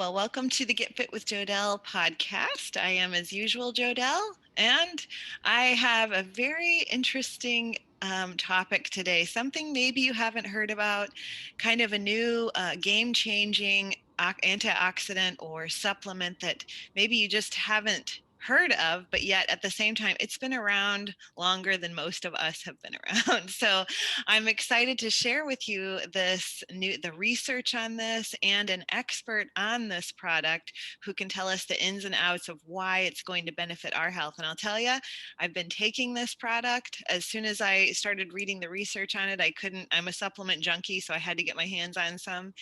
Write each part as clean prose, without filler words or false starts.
Well, welcome to the Get Fit with Jodelle podcast. I am, as usual, Jodelle, and I have a very interesting topic today. Something maybe you haven't heard about, kind of a new game-changing antioxidant or supplement that maybe you just haven't heard of, but yet at the same time, it's been around longer than most of us have been around. So I'm excited to share with you the research on this and an expert on this product who can tell us the ins and outs of why it's going to benefit our health. And I'll tell you, I've been taking this product. As soon as I started reading the research on it, I'm a supplement junkie, so I had to get my hands on some.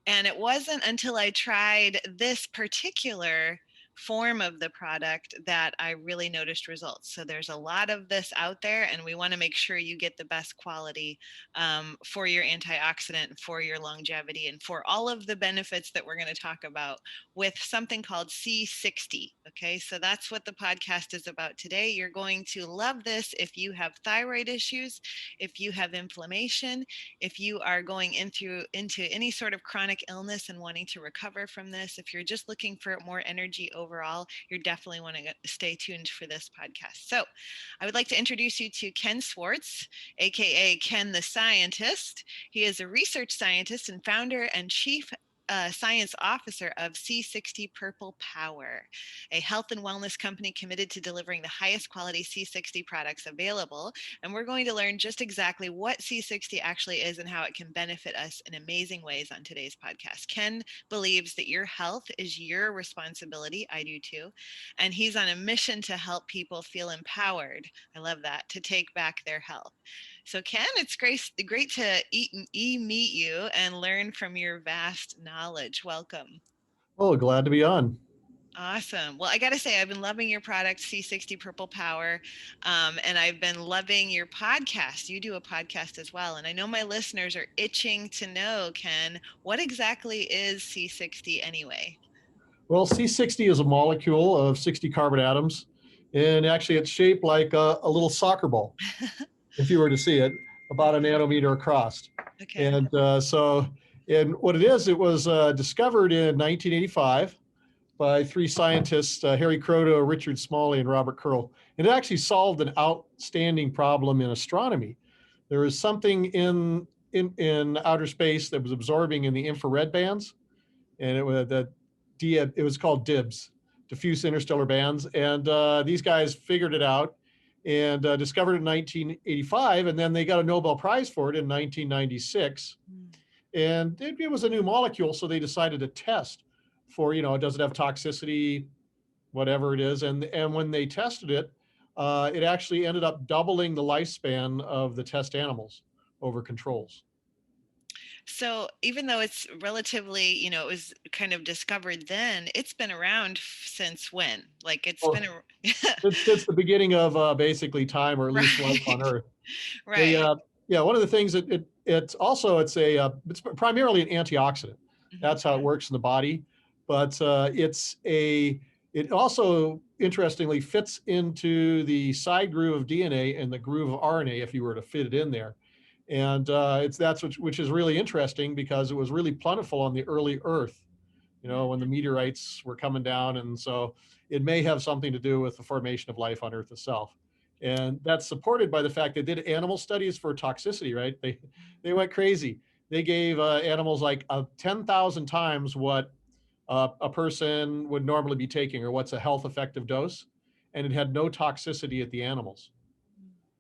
And it wasn't until I tried this particular form of the product that I really noticed results. So there's a lot of this out there, and we want to make sure you get the best quality for your antioxidant, for your longevity, and for all of the benefits that we're going to talk about with something called C60. Okay, so that's what the podcast is about today. You're going to love this if you have thyroid issues, if you have inflammation, if you are going into any sort of chronic illness and wanting to recover from this, if you're just looking for more energy overall, you're definitely want to stay tuned for this podcast. So I would like to introduce you to Ken Swartz, aka Ken the Scientist. He is a research scientist and founder and chief science officer of C60 Purple Power, a health and wellness company committed to delivering the highest quality C60 products available. And we're going to learn just exactly what C60 actually is and how it can benefit us in amazing ways on today's podcast. Ken believes that your health is your responsibility. I do too. And he's on a mission to help people feel empowered. I love that, to take back their health. So Ken, it's great to meet you and learn from your vast knowledge. Welcome. Oh, glad to be on. Awesome. Well, I got to say, I've been loving your product, C60 Purple Power, and I've been loving your podcast. You do a podcast as well. And I know my listeners are itching to know, Ken, what exactly is C60 anyway? Well, C60 is a molecule of 60 carbon atoms, and actually it's shaped like a little soccer ball, if you were to see it, about a nanometer across. Okay. And what it is, it was discovered in 1985 by three scientists, Harry Kroto, Richard Smalley, and Robert Curl. And it actually solved an outstanding problem in astronomy. There was something in outer space that was absorbing in the infrared bands, and it was called DIBS, diffuse interstellar bands. And these guys figured it out and discovered it in 1985, and then they got a Nobel Prize for it in 1996. And it was a new molecule, so they decided to test for, does it have toxicity, whatever it is. And when they tested it, it actually ended up doubling the lifespan of the test animals over controls. So even though it's relatively, it was kind of discovered then, it's been around since when? Like it's been Since the beginning of basically time, or at least life on right, Earth. right. Yeah, one of the things that it's primarily an antioxidant. That's how it works in the body, but it also interestingly fits into the side groove of DNA and the groove of RNA if you were to fit it in there. And which is really interesting because it was really plentiful on the early Earth, when the meteorites were coming down. And so it may have something to do with the formation of life on Earth itself. And that's supported by the fact they did animal studies for toxicity, right? They went crazy. They gave animals like 10,000 times what a person would normally be taking, or what's a health effective dose, and it had no toxicity at the animals.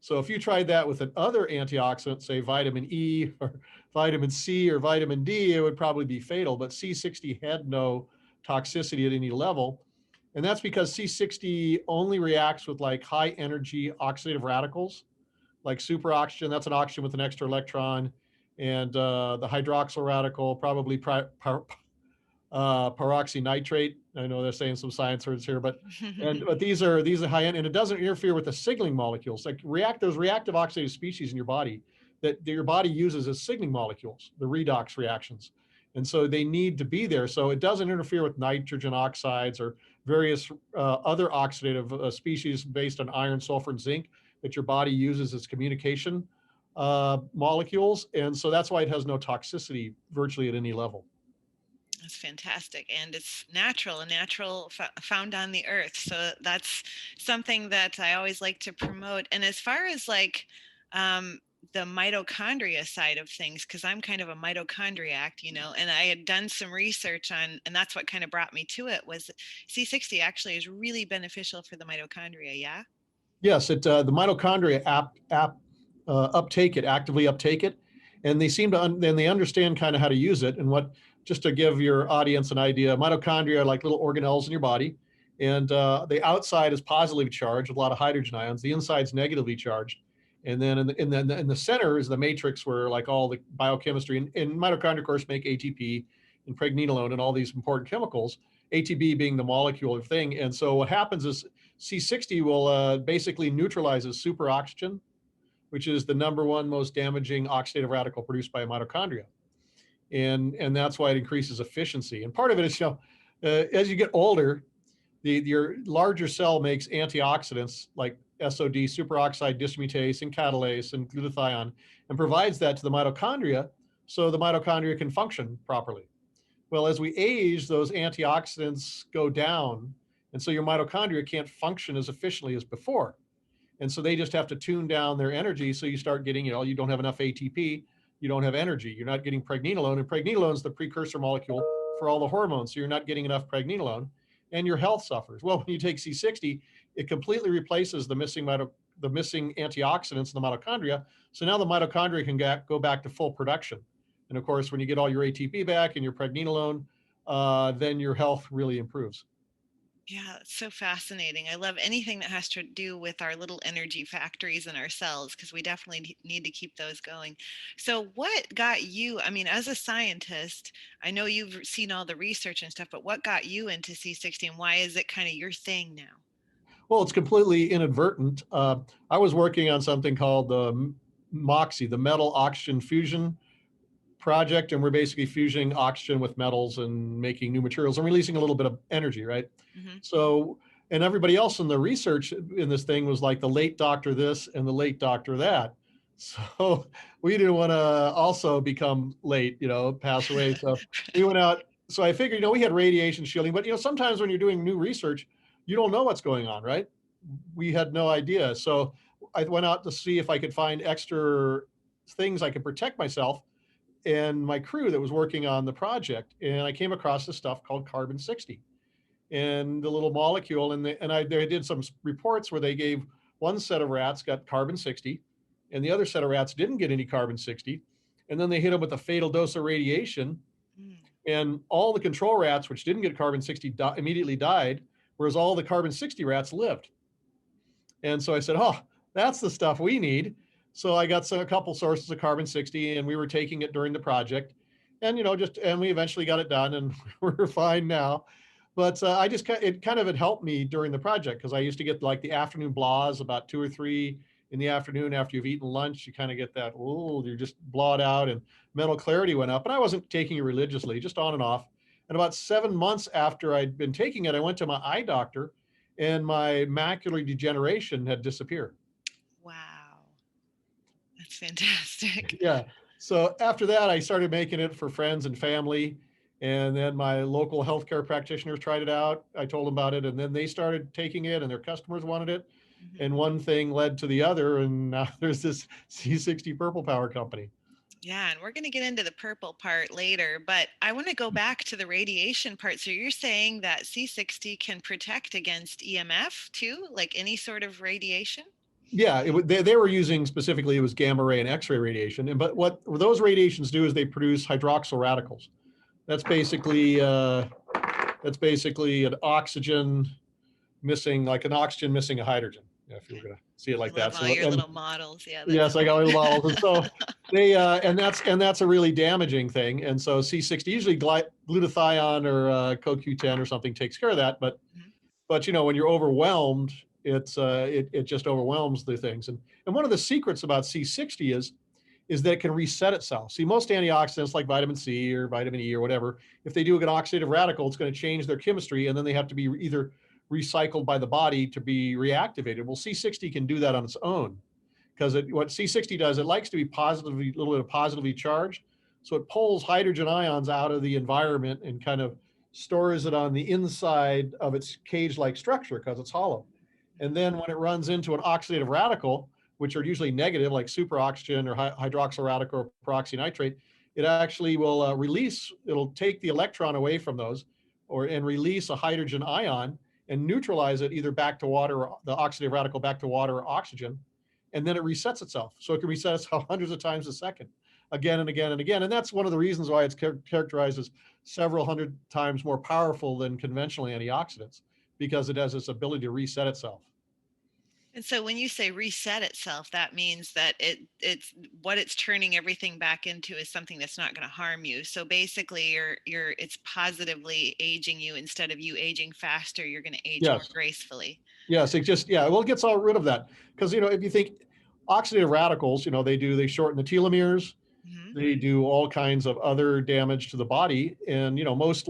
So if you tried that with another antioxidant, say vitamin E or vitamin C or vitamin D, it would probably be fatal. But C60 had no toxicity at any level. And that's because C60 only reacts with like high energy oxidative radicals, like superoxygen. That's an oxygen with an extra electron. And the hydroxyl radical, probably peroxynitrate. I know they're saying some science words here, but these are high end, and it doesn't interfere with the signaling molecules. Like those reactive oxidative species in your body that your body uses as signaling molecules, the redox reactions. And so they need to be there. So it doesn't interfere with nitrogen oxides or various other oxidative species based on iron, sulfur, and zinc that your body uses as communication molecules. And so that's why it has no toxicity virtually at any level. That's fantastic. And it's natural and natural found on the earth. So that's something that I always like to promote. And as far as like the mitochondria side of things, because I'm kind of a mitochondriac, and I had done some research on, and that's what kind of brought me to it, was C60 actually is really beneficial for the mitochondria. Yeah. Yes, the mitochondria uptake it, actively uptake it, and they seem to and they understand kind of how to use it. And what, just to give your audience an idea, mitochondria are like little organelles in your body, and the outside is positively charged with a lot of hydrogen ions. The inside's negatively charged, and then in the center is the matrix where like all the biochemistry and mitochondria, of course, make ATP and pregnenolone and all these important chemicals. ATP being the molecular thing, and so what happens is C60 will basically neutralizes superoxygen, which is the number one most damaging oxidative radical produced by mitochondria. And that's why it increases efficiency. And part of it is, as you get older, your larger cell makes antioxidants like SOD, superoxide dismutase, and catalase, and glutathione, and provides that to the mitochondria so the mitochondria can function properly. Well, as we age, those antioxidants go down, and so your mitochondria can't function as efficiently as before. And so they just have to tune down their energy. So you start getting, you don't have enough ATP, you don't have energy, you're not getting pregnenolone, and pregnenolone is the precursor molecule for all the hormones. So you're not getting enough pregnenolone, and your health suffers. Well, when you take C60, it completely replaces the missing antioxidants in the mitochondria. So now the mitochondria can go back to full production. And of course, when you get all your ATP back and your pregnenolone, then your health really improves. Yeah, it's so fascinating. I love anything that has to do with our little energy factories in our cells because we definitely need to keep those going. So, what got you? I mean, as a scientist, I know you've seen all the research and stuff, but what got you into C60 and why is it kind of your thing now? Well, it's completely inadvertent. I was working on something called the MOXIE, the metal oxygen fusion project, and we're basically fusing oxygen with metals and making new materials and releasing a little bit of energy, right? Hmm. So, and everybody else in the research in this thing was like the late doctor this and the late doctor that. So we didn't want to also become late, pass away. So we went out. So I figured, we had radiation shielding, but sometimes when you're doing new research, you don't know what's going on, right? We had no idea. So I went out to see if I could find extra things I could protect myself and my crew that was working on the project. And I came across this stuff called Carbon60 and the little molecule. And they did some reports where they gave one set of rats got Carbon60 and the other set of rats didn't get any Carbon60. And then they hit them with a fatal dose of radiation. Mm. And all the control rats, which didn't get Carbon60, immediately died, whereas all the Carbon60 rats lived. And so I said, oh, that's the stuff we need. So I got a couple sources of Carbon60, and we were taking it during the project, and and we eventually got it done, and we're fine now. But it kind of had helped me during the project because I used to get like the afternoon blahs about 2 or 3 in the afternoon after you've eaten lunch. You kind of get that, oh, you're just blawed out, and mental clarity went up. And I wasn't taking it religiously, just on and off. And about 7 months after I'd been taking it, I went to my eye doctor, and my macular degeneration had disappeared. Wow, that's fantastic. Yeah. So after that, I started making it for friends and family. And then my local healthcare practitioners tried it out. I told them about it, and then they started taking it, and their customers wanted it. Hmm. And one thing led to the other, and now there's this C60 Purple Power company. Yeah, and we're going to get into the purple part later, but I want to go back to the radiation part. So you're saying that C60 can protect against EMF too, like any sort of radiation? Yeah, they were using specifically, it was gamma ray and X-ray radiation. But what those radiations do is they produce hydroxyl radicals. That's basically an oxygen missing, like an oxygen missing a hydrogen, if you were going to see it I like love that. all So, your and little models. Yeah, that's yes, I got little models, and so they and that's a really damaging thing. And so C60, usually glutathione or CoQ10 or something takes care of that. But Mhm. when you're overwhelmed, it just overwhelms the things. And one of the secrets about C60 is that it can reset itself. See, most antioxidants like vitamin C or vitamin E or whatever, if they do an oxidative radical, it's going to change their chemistry, and then they have to be either recycled by the body to be reactivated. Well, C60 can do that on its own, because what C60 does, it likes to be a little bit positively charged. So it pulls hydrogen ions out of the environment and kind of stores it on the inside of its cage-like structure because it's hollow. And then when it runs into an oxidative radical, which are usually negative, like superoxygen or hydroxyl radical or peroxynitrate, it actually will it'll take the electron away from those and release a hydrogen ion and neutralize it either back to water or the oxidative radical back to water or oxygen. And then it resets itself. So it can reset itself hundreds of times a second, again and again and again. And that's one of the reasons why it's characterized as several hundred times more powerful than conventional antioxidants, because it has this ability to reset itself. And so when you say reset itself, that means that it's what it's turning everything back into is something that's not going to harm you. So basically it's positively aging you instead of you aging faster, you're going to age more Yes. gracefully. Yes, it just, yeah, well, it gets all rid of that. Because, if you think oxidative radicals, they shorten the telomeres, they do all kinds of other damage to the body. And, most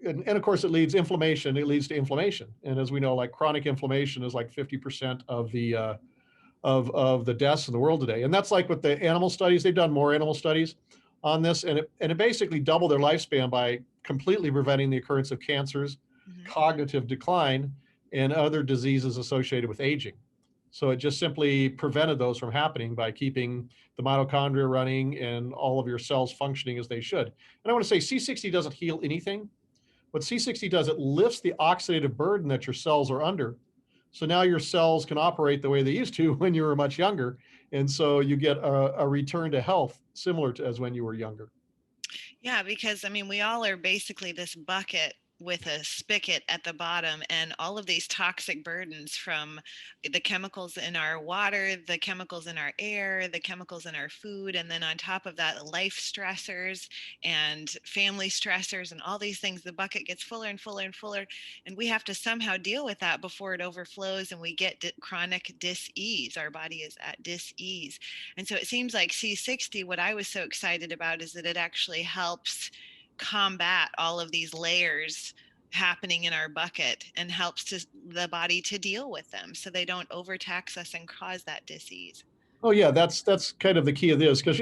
and of course it leads to inflammation. And as we know, like chronic inflammation is like 50% of the, of the deaths in the world today. And that's like with the animal studies, they've done more animal studies on this, and it basically doubled their lifespan by completely preventing the occurrence of cancers, cognitive decline, and other diseases associated with aging. So it just simply prevented those from happening by keeping the mitochondria running and all of your cells functioning as they should. And I want to say C60 doesn't heal anything. What C60 does, it lifts the oxidative burden that your cells are under. So now your cells can operate the way they used to when you were much younger. And so you get a return to health similar to as when you were younger. Yeah, because I mean, we all are basically this bucket with a spigot at the bottom, and all of these toxic burdens from the chemicals in our water, the chemicals in our air, the chemicals in our food, and then on top of that, life stressors and family stressors and all these things, the bucket gets fuller and fuller and fuller, and we have to somehow deal with that before it overflows and we get chronic dis-ease. Our body is at dis-ease. And so it seems like C60, what I was so excited about is that it actually helps combat all of these layers happening in our bucket and helps the body to deal with them so they don't overtax us and cause that disease. Oh yeah, that's kind of the key of this, because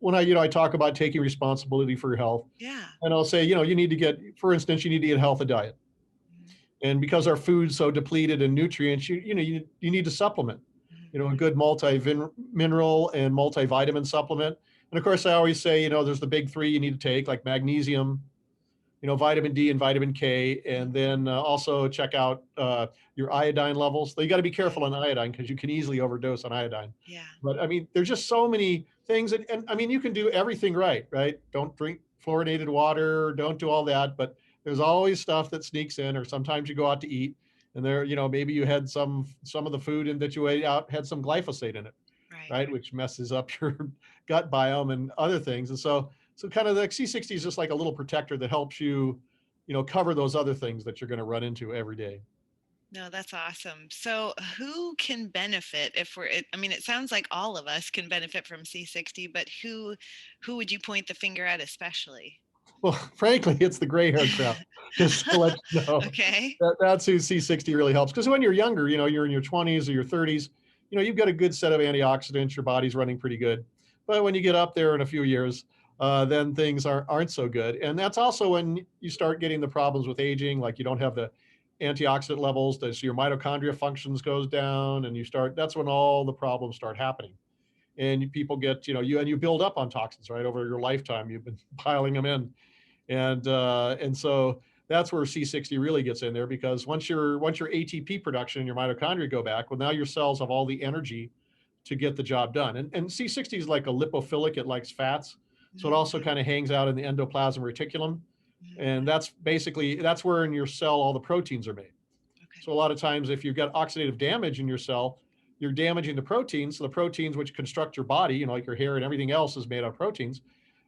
when I talk about taking responsibility for your health, Yeah. and I'll say, you need to get, for instance, you need to eat a healthy diet. And because our food's so depleted in nutrients, you need to supplement, a good multi-mineral and multivitamin supplement. And of course, I always say, there's the big three you need to take, like magnesium, vitamin D and vitamin K, and then also check out your iodine levels. You got to be careful on iodine because you can easily overdose on iodine. Yeah. But I mean, there's just so many things, and I mean, you can do everything right? Don't drink fluorinated water, don't do all that, but there's always stuff that sneaks in, or sometimes you go out to eat, and there, maybe you had some of the food in that you ate out had some glyphosate in it, right? Which messes up your gut biome and other things. And so kind of the C60 is just like a little protector that helps you, cover those other things that you're going to run into every day. No, that's awesome. So who can benefit I mean, it sounds like all of us can benefit from C60, but who would you point the finger at especially? Well, frankly, it's the gray hair crowd. Just to let you know, Okay. that's who C60 really helps. Because when you're younger, you're in your 20s or your 30s, you've got a good set of antioxidants, your body's running pretty good. But when you get up there in a few years, then things aren't so good. And that's also when you start getting the problems with aging, like you don't have the antioxidant levels, so your mitochondria functions goes down, and that's when all the problems start happening. And people get, you build up on toxins, right? Over your lifetime, you've been piling them in. And so that's where C60 really gets in there, because once your ATP production and your mitochondria go back, well, now your cells have all the energy to get the job done. And C60 is like a lipophilic, it likes fats. So it also kind of hangs out in the endoplasmic reticulum. And that's where in your cell all the proteins are made. Okay. So a lot of times if you've got oxidative damage in your cell, you're damaging the proteins. So the proteins which construct your body, like your hair and everything else is made out of proteins.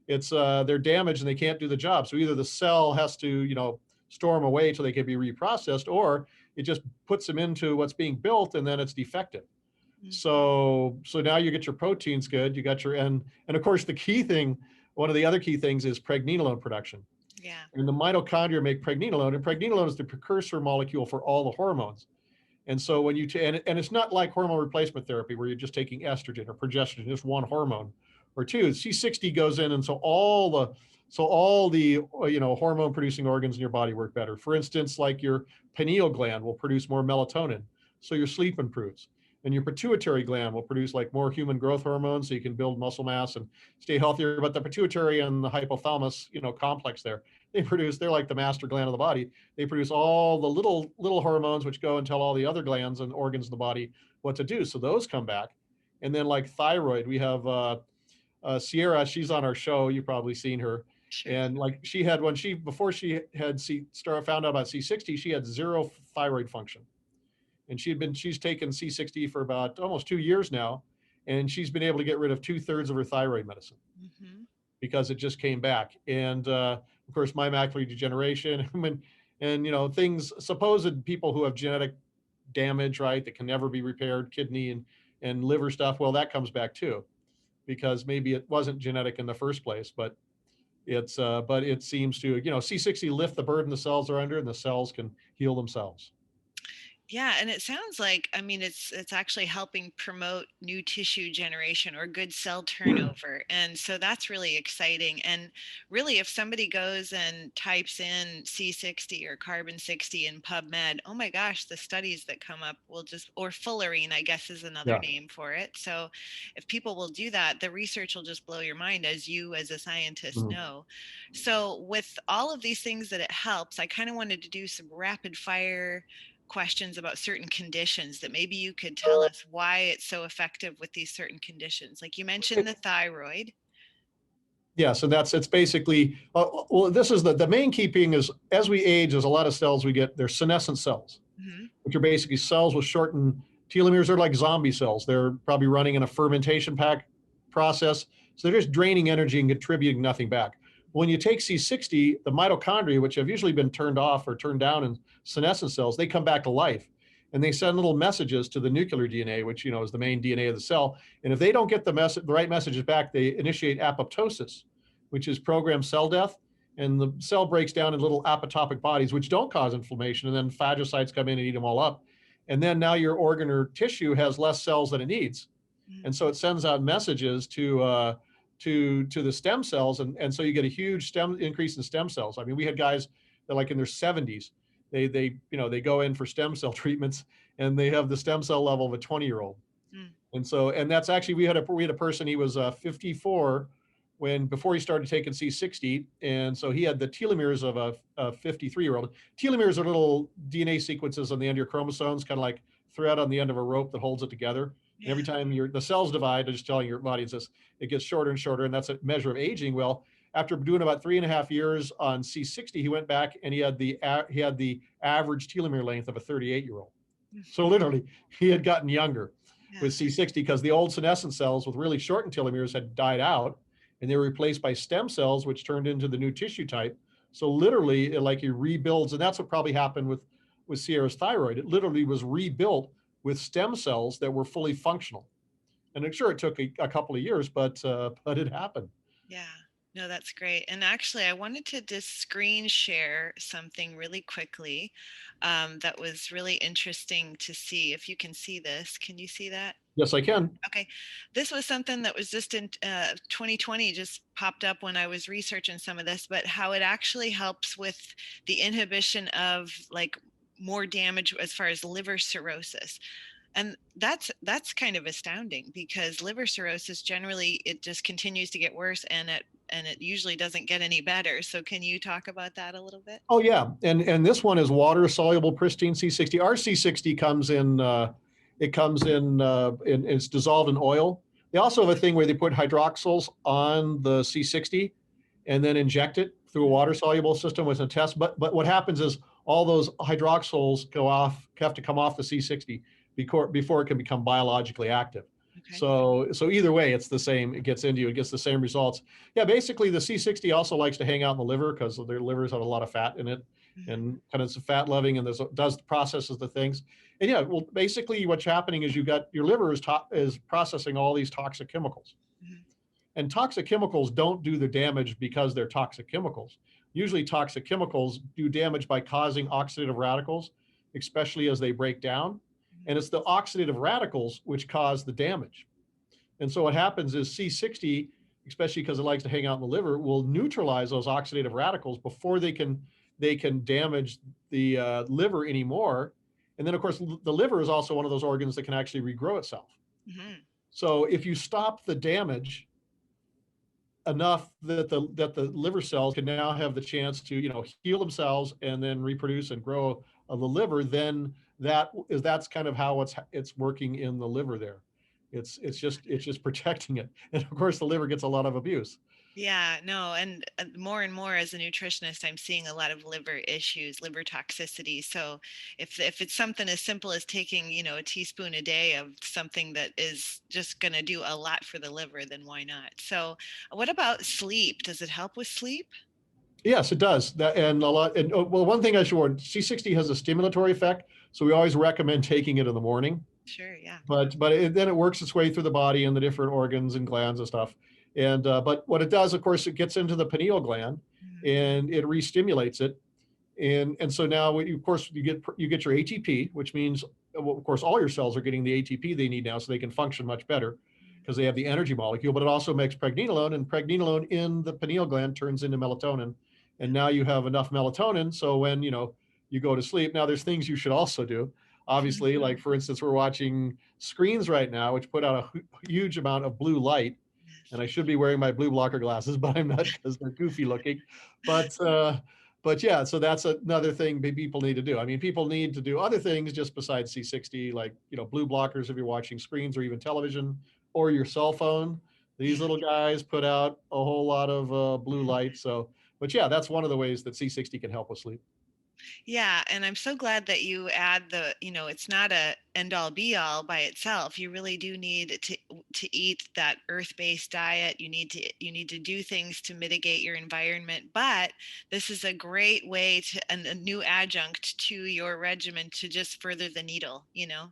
They're damaged and they can't do the job. So either the cell has to, store them away till they can be reprocessed, or it just puts them into what's being built and then it's defective. So now you get your proteins good, you got and of course the key thing, one of the other key things is pregnenolone production. Yeah. And the mitochondria make pregnenolone, and pregnenolone is the precursor molecule for all the hormones. And so when you and it's not like hormone replacement therapy where you're just taking estrogen or progesterone, just one hormone, or two. C60 goes in, and so all the hormone producing organs in your body work better. For instance, like your pineal gland will produce more melatonin, so your sleep improves. And your pituitary gland will produce like more human growth hormones, so you can build muscle mass and stay healthier. But the pituitary and the hypothalamus, complex there, they're like the master gland of the body. They produce all the little hormones which go and tell all the other glands and organs of the body what to do. So those come back. And then like thyroid, we have Sierra. She's on our show. You've probably seen her. Sure. And like she had before she had found out about C60, she had zero thyroid function, and she's taken C60 for about almost 2 years now, and she's been able to get rid of 2/3 of her thyroid medicine because it just came back. And of course, my macular degeneration, and things, supposed people who have genetic damage, right, that can never be repaired, kidney and liver stuff, well, that comes back too, because maybe it wasn't genetic in the first place, but it seems to, C60 lift the burden the cells are under, and the cells can heal themselves. Yeah, and it sounds like, I mean, it's actually helping promote new tissue generation or good cell turnover. And so that's really exciting. And really, if somebody goes and types in C60 or Carbon60 in PubMed, oh my gosh, the studies that come up or Fullerene, I guess is another name for it. So if people will do that, the research will just blow your mind, as you as a scientist know. So with all of these things that it helps, I kind of wanted to do some rapid fire questions about certain conditions that maybe you could tell us why it's so effective with these certain conditions. Like you mentioned the thyroid. Yeah, so it's basically, well, this is the main key thing is, as we age, there's a lot of cells we get, they're senescent cells, which are basically cells with shortened telomeres. They're like zombie cells. They're probably running in a fermentation process. So they're just draining energy and contributing nothing back. When you take C60, the mitochondria, which have usually been turned off or turned down in senescent cells, they come back to life, and they send little messages to the nuclear DNA, which is the main DNA of the cell. And if they don't get the right messages back, they initiate apoptosis, which is programmed cell death, and the cell breaks down in little apoptotic bodies, which don't cause inflammation, and then phagocytes come in and eat them all up. And then now your organ or tissue has less cells than it needs, and so it sends out messages to the stem cells, and so you get a huge increase in stem cells. I mean, we had guys that like in their 70s, they go in for stem cell treatments, and they have the stem cell level of a 20-year-old. And that's actually, we had a person, he was 54 before he started taking C60, and so he had the telomeres of a 53-year-old. Telomeres are little DNA sequences on the end of your chromosomes, kind of like thread on the end of a rope that holds it together. And every time the cells divide, they're just telling your body it gets shorter and shorter, and that's a measure of aging. Well, after doing about 3.5 years on C60, he went back and he had the average telomere length of a 38-year-old. So literally, he had gotten younger with C60, because the old senescent cells with really shortened telomeres had died out, and they were replaced by stem cells, which turned into the new tissue type. So literally, he rebuilds, and that's what probably happened with Sierra's thyroid. It literally was rebuilt with stem cells that were fully functional. And I'm sure it took a couple of years, but it happened. Yeah, no, that's great. And actually, I wanted to just screen share something really quickly that was really interesting to see. If you can see this, can you see that? Yes, I can. Okay. This was something that was just in 2020, just popped up when I was researching some of this, but how it actually helps with the inhibition of like more damage as far as liver cirrhosis. And that's kind of astounding, because liver cirrhosis, generally it just continues to get worse, and it usually doesn't get any better. So can you talk about that a little bit? Oh yeah, and this one is water soluble pristine C60. Our C60 comes in it's dissolved in oil. They also have a thing where they put hydroxyls on the C60 and then inject it through a water soluble system with a test. But what happens is all those hydroxyls have to come off the C60 before it can become biologically active. Okay. So either way, it's the same. It gets into you. It gets the same results. Yeah, basically the C60 also likes to hang out in the liver, because their livers have a lot of fat in it, and kind of it's fat loving, and does processes the things. And yeah, well, basically what's happening is your liver is processing all these toxic chemicals. And toxic chemicals don't do the damage because they're toxic chemicals. Usually toxic chemicals do damage by causing oxidative radicals, especially as they break down. And it's the oxidative radicals which cause the damage. And so what happens is C60 especially because it likes to hang out in the liver, will neutralize those oxidative radicals before they can damage the liver anymore. And then, of course, the liver is also one of those organs that can actually regrow itself. Mm-hmm. So if you stop the damage enough that the liver cells can now have the chance to heal themselves and then reproduce and grow the liver, then that's kind of how it's working in the liver there. It's just protecting it, and of course the liver gets a lot of abuse. Yeah, no, and more as a nutritionist, I'm seeing a lot of liver issues, liver toxicity. So if it's something as simple as taking, a teaspoon a day of something that is just going to do a lot for the liver, then why not? So what about sleep? Does it help with sleep? Yes, it does. That and a lot. And well, one thing I should warn: C60 has a stimulatory effect, so we always recommend taking it in the morning. Sure, yeah. But then it works its way through the body and the different organs and glands and stuff. And but what it does, of course, it gets into the pineal gland Mhm. and it re-stimulates it. And so now, of course, you get your ATP, which means, well, of course, all your cells are getting the ATP they need now, so they can function much better because they have the energy molecule. But it also makes pregnenolone, and pregnenolone in the pineal gland turns into melatonin, and now you have enough melatonin. So when you go to sleep, now there's things you should also do. Obviously, like for instance, we're watching screens right now, which put out a huge amount of blue light, and I should be wearing my blue blocker glasses, but I'm not because they're goofy looking. But yeah, so that's another thing people need to do. I mean, people need to do other things just besides C60, like blue blockers if you're watching screens or even television or your cell phone. These Yeah. little guys put out a whole lot of blue light. So, but yeah, that's one of the ways that C60 can help with sleep. Yeah, and I'm so glad that you add it's not a end all be all by itself. You really do need to eat that earth-based diet. You need to do things to mitigate your environment, but this is a great way to a new adjunct to your regimen to just further the needle.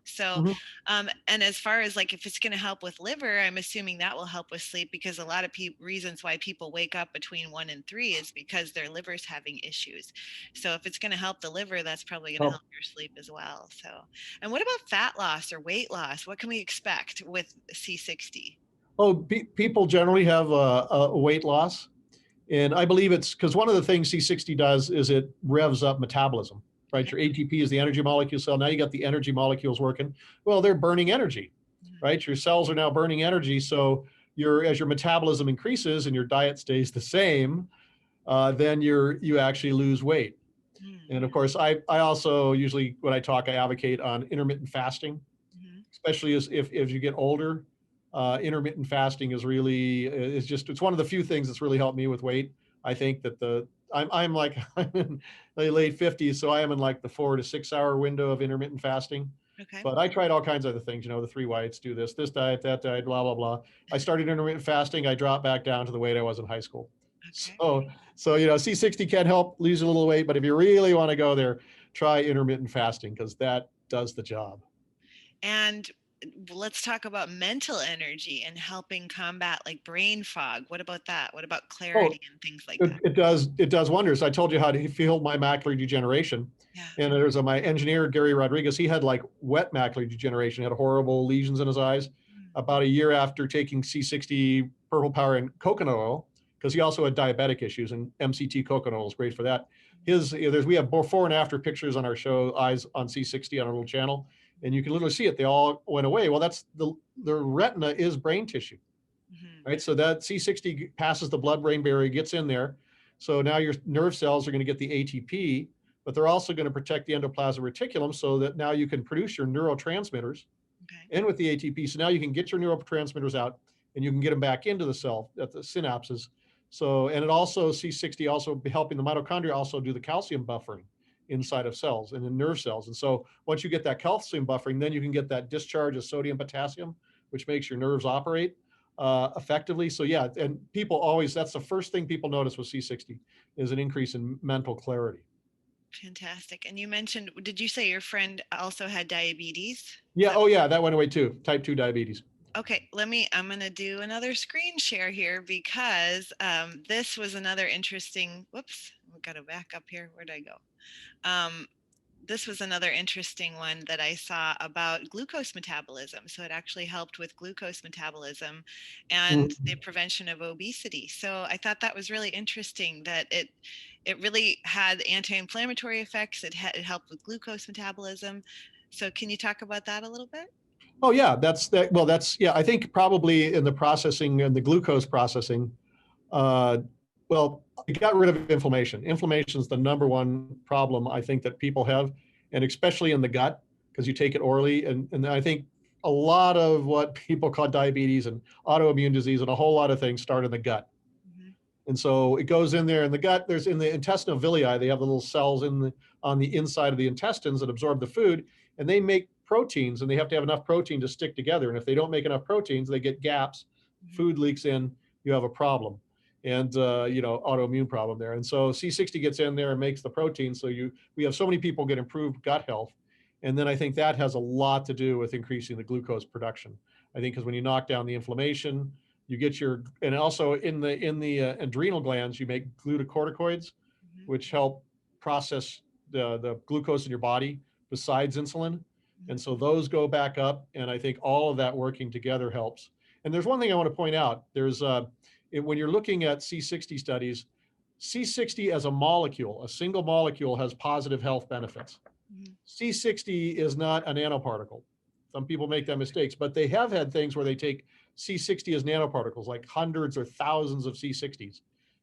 So, Mhm. and as far as like if it's going to help with liver, I'm assuming that will help with sleep because a lot of reasons why people wake up between 1 and 3 is because their liver's having issues. So if it's going to help the liver, that's probably going to help Oh, your sleep as well. So, and what about fat loss or weight loss? What can we expect with C60? people generally have a weight loss. And I believe it's because one of the things C60 does is it revs up metabolism, right? Okay. Your ATP is the energy molecule cell. Now you got the energy molecules working. Well, they're burning energy, Mhm. right? Your cells are now burning energy. So as your metabolism increases and your diet stays the same, then you actually lose weight. Mhm. And of course, I also usually when I talk, I advocate on intermittent fasting, Mhm. especially as you get older. Intermittent fasting it's one of the few things that's really helped me with weight. I think that I'm like I'm in the late 50s, so I am in like the 4 to 6 hour window of intermittent fasting. Okay. But I tried all kinds of other things, the three whites, do this diet, that diet, blah blah blah. I started intermittent fasting. I dropped back down to the weight I was in high school. Okay. So C60 can help lose a little weight, but if you really want to go there, try intermittent fasting because that does the job. And let's talk about mental energy and helping combat like brain fog. What about that? What about Oh, clarity and things like It, that? it does wonders. I told you how to heal my macular degeneration, Yeah. and there's my engineer Gary Rodriguez. He had like wet macular degeneration, had horrible lesions in his eyes. Mm. About a year after taking C60 purple power and coconut oil, because he also had diabetic issues, and MCT coconut oil is great for that. We have before and after pictures on our show Eyes on C60 on our little channel, and you can literally see it. They all went away. Well, that's the retina is brain tissue, Mhm. right? So that C60 passes the blood-brain barrier, gets in there. So now your nerve cells are going to get the ATP, but they're also going to protect the endoplasmic reticulum so that now you can produce your neurotransmitters Okay. and with the ATP. So now you can get your neurotransmitters out and you can get them back into the cell at the synapses. So, and it also, C60 also helping the mitochondria also do the calcium buffering inside of cells and in nerve cells. And so once you get that calcium buffering, then you can get that discharge of sodium potassium, which makes your nerves operate effectively. So yeah, and people always, that's the first thing people notice with C60 is an increase in mental clarity. Fantastic. And you mentioned, did you say your friend also had diabetes? Is Yeah. that Oh yeah, that went away too. Type 2 diabetes. okay? I'm going to do another screen share here because this was another interesting, whoops, we got to back up here. Where'd I go? Um, this was another interesting one that I saw about glucose metabolism. So it actually helped with glucose metabolism and the Mhm. prevention of obesity. So I thought that was really interesting that it really had anti-inflammatory effects. It helped with glucose metabolism. So can you talk about that a little bit? Oh yeah, that's that. Well, that's yeah. I think probably in the processing and the glucose processing, uh, well, it got rid of inflammation. Inflammation is the number one problem I think that people have, and especially in the gut because you take it orally. And I think a lot of what people call diabetes and autoimmune disease and a whole lot of things start in the gut. Hmm. And so it goes in there in the gut. There's in the intestinal villi, they have the little cells on the inside of the intestines that absorb the food, and they make proteins, and they have to have enough protein to stick together. And if they don't make enough proteins, they get gaps. Hmm. Food leaks in. You have a problem, and autoimmune problem there. And so C60 gets in there and makes the protein. So we have so many people get improved gut health, and then I think that has a lot to do with increasing the glucose production. I think because when you knock down the inflammation, you get your, and also in the adrenal glands, you make glucocorticoids, Hmm. which help process the glucose in your body besides insulin. And Hmm. so those go back up. And I think all of that working together helps. And there's one thing I want to point out. When you're looking at C60 studies, C60 as a molecule, a single molecule, has positive health benefits. Hmm. C60 is not a nanoparticle. Some people make that mistakes, but they have had things where they take C60 as nanoparticles, like hundreds or thousands of C60s.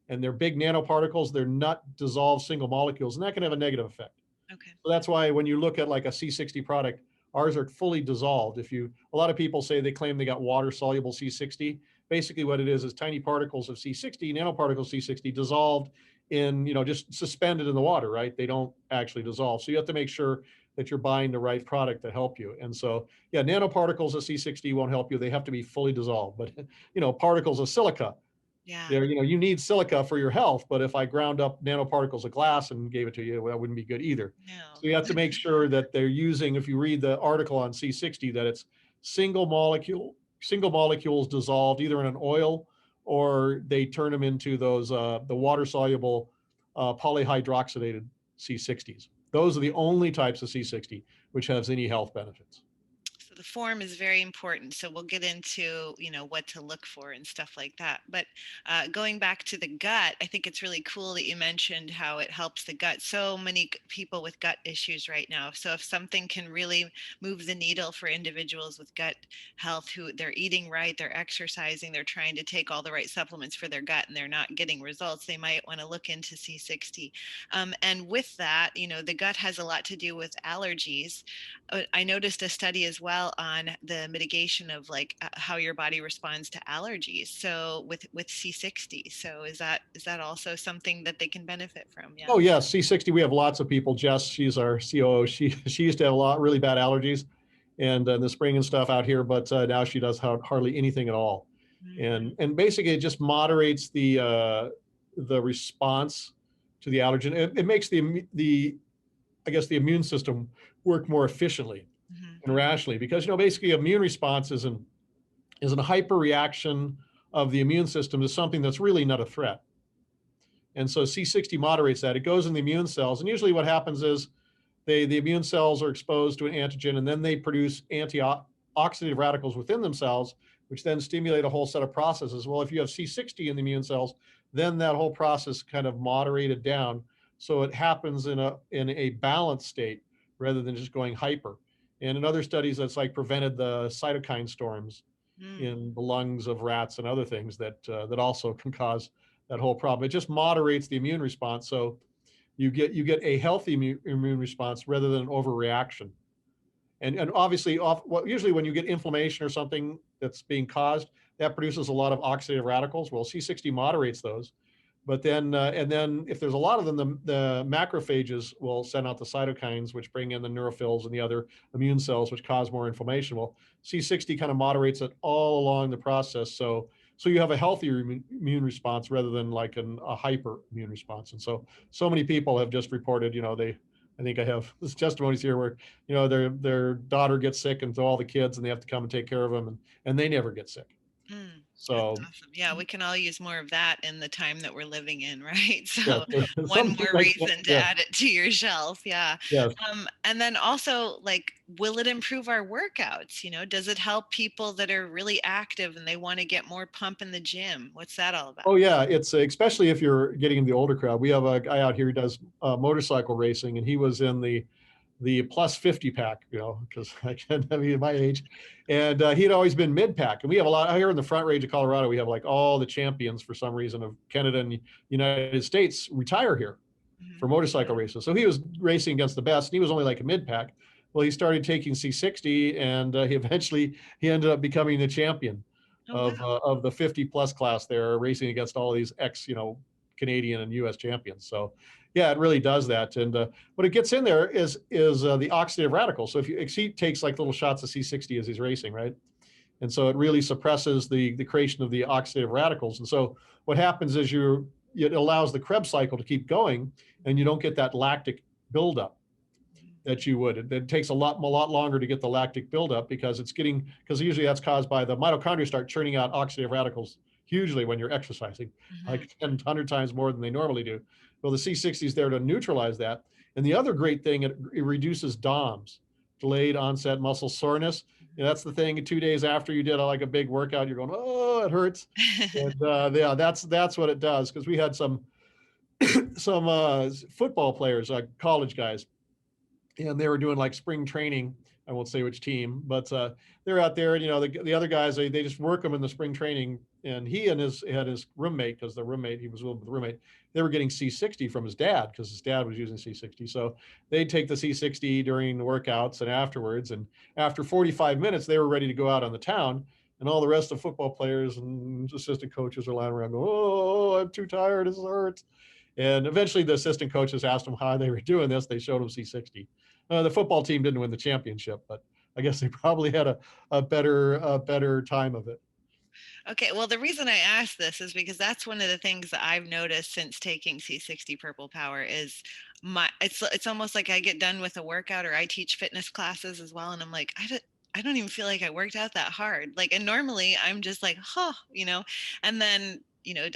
And they're big nanoparticles, they're not dissolved single molecules, and that can have a negative effect. Okay. So that's why when you look at like a C60 product, ours are fully dissolved. A lot of people say they claim they got water soluble C60. Basically, what it is tiny particles of C60, nanoparticles C60 dissolved in, just suspended in the water, right? They don't actually dissolve. So you have to make sure that you're buying the right product to help you. And so, yeah, nanoparticles of C60 won't help you. They have to be fully dissolved. But, particles of silica, Yeah. there, you need silica for your health, but if I ground up nanoparticles of glass and gave it to you, well, that wouldn't be good either. No. So you have to make sure that they're using, if you read the article on C60, that it's single molecules dissolved either in an oil, or they turn them into those the water soluble polyhydroxylated C60s. Those are the only types of C60 which has any health benefits. So the form is very important. So we'll get into, what to look for and stuff like that. But going back to the gut, I think it's really cool that you mentioned how it helps the gut. So many people with gut issues right now. So if something can really move the needle for individuals with gut health, who they're eating right, they're exercising, they're trying to take all the right supplements for their gut, and they're not getting results, they might want to look into C60. And with that, the gut has a lot to do with allergies. I noticed a study as well on the mitigation of like how your body responds to allergies. So with C60. So is that also something that they can benefit from? Yeah. Oh yeah, C60. We have lots of people. Jess, she's our COO. She used to have a lot really bad allergies, and in the spring and stuff out here, but now she does hardly anything at all, Mm. and basically it just moderates the response to the allergen. It makes the I guess the immune system work more efficiently Mhm. and rationally, because basically immune response is a hyper reaction of the immune system to something that's really not a threat. And so C60 moderates that. It goes in the immune cells. And usually what happens is the immune cells are exposed to an antigen, and then they produce antioxidant radicals within themselves, which then stimulate a whole set of processes. Well, if you have C60 in the immune cells, then that whole process kind of moderated down. So it happens in a balanced state rather than just going hyper. And in other studies, that's like prevented the cytokine storms Mm. in the lungs of rats and other things that also can cause that whole problem. It just moderates the immune response, so you get a healthy immune response rather than an overreaction. And obviously, usually when you get inflammation or something that's being caused, that produces a lot of oxidative radicals. Well, C60 moderates those, but then and then if there's a lot of them, the macrophages will send out the cytokines, which bring in the neutrophils and the other immune cells, which cause more inflammation. Well, C60 kind of moderates it all along the process, so you have a healthier immune response rather than like a hyper immune response. And so many people have just reported, I think I have this testimonies here where their daughter gets sick, and so all the kids, and they have to come and take care of them, and they never get sick. Mm, that's So awesome. Yeah, we can all use more of that in the time that we're living in, right? yeah, So one something more like that. reason to Yeah, add it to your shelf. Yeah. yes. And then also, like, will it improve our workouts? Does it help people that are really active and they want to get more pump in the gym? What's that all Oh about? yeah, it's especially if you're getting in the older crowd. We have a guy out here who does motorcycle racing, and he was in the plus 50 pack, because I can't have you my age. And he'd always been mid pack. And we have a lot here in the front range of Colorado. We have like all the champions for some reason of Canada and United States retire here Hmm. for motorcycle races. So he was racing against the best. And he was only like a mid pack. Well, he started taking C60, and he ended up becoming the champion Oh, wow. of the 50 plus class there, racing against all these ex Canadian and U.S. champions. So yeah, it really does that. And what it gets in there is the oxidative radicals. So he takes like little shots of C60 as he's racing, right? And so it really suppresses the creation of the oxidative radicals. And so what happens is it allows the Krebs cycle to keep going, and you don't get that lactic buildup that you would. It takes a lot longer to get the lactic buildup because usually that's caused by the mitochondria start churning out oxidative radicals hugely when you're exercising, Hmm. like 10, 100 times more than they normally do. Well, the C60 is there to neutralize that. And the other great thing, it reduces DOMS, delayed onset muscle soreness. That's the thing. 2 days after you did like a big workout, you're going, oh, it hurts. And yeah, that's what it does. Because we had some football players, college guys, and they were doing like spring training. I won't say which team, but they're out there, and the other guys, they just work them in the spring training. And he and his roommate, because the roommate, he was with the roommate, they were getting C60 from his dad because his dad was using C60. So they'd take the C60 during the workouts and afterwards. And after 45 minutes, they were ready to go out on the town. And all the rest of football players and assistant coaches are lying around going, oh, I'm too tired. This hurts. And eventually the assistant coaches asked them how they were doing this. They showed them C60. The football team didn't win the championship, but I guess they probably had a better time of it. Okay, well, the reason I asked this is because that's one of the things that I've noticed since taking C60 Purple Power is it's almost like I get done with a workout, or I teach fitness classes as well, and I'm like, I don't even feel like I worked out that hard. Like, and normally I'm just like, and then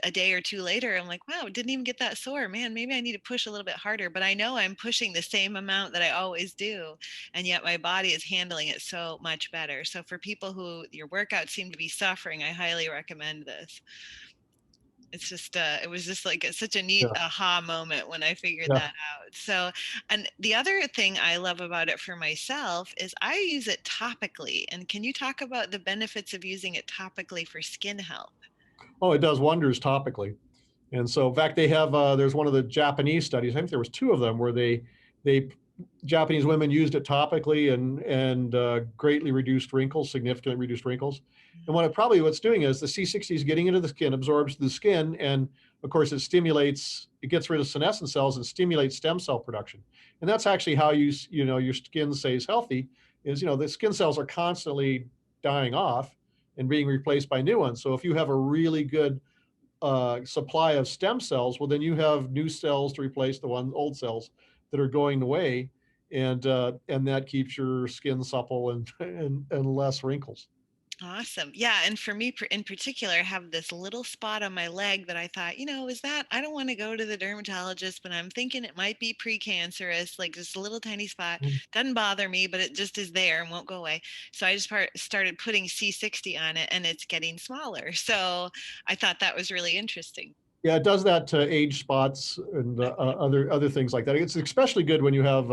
a day or two later, I'm like, wow, didn't even get that sore. Man, maybe I need to push a little bit harder. But I know I'm pushing the same amount that I always do, and yet my body is handling it so much better. So for people who your workouts seem to be suffering, I highly recommend this. It's just it was just like such a neat Yeah, aha moment when I figured yeah. that out. So, and the other thing I love about it for myself is I use it topically. And can you talk about the benefits of using it topically for skin health? Oh, it does wonders topically. And so, in fact, they have there's one of the Japanese studies. I think there was two of them where they Japanese women used it topically and greatly reduced wrinkles, significantly reduced wrinkles. And what's doing is the C60 is getting into the skin, absorbs the skin, and of course it gets rid of senescent cells and stimulates stem cell production. And that's actually how your skin stays healthy. Is the skin cells are constantly dying off and being replaced by new ones. So if you have a really good supply of stem cells, well, then you have new cells to replace the old cells that are going away, and that keeps your skin supple and less wrinkles. Awesome. Yeah. And for me in particular, I have this little spot on my leg that I thought, is that I don't want to go to the dermatologist, but I'm thinking it might be precancerous, like just a little tiny spot. Doesn't bother me, but it just is there and won't go away. So I just started putting C60 on it, and it's getting smaller. So I thought that was really interesting. Yeah, it does that to age spots and other things like that. It's especially good when you have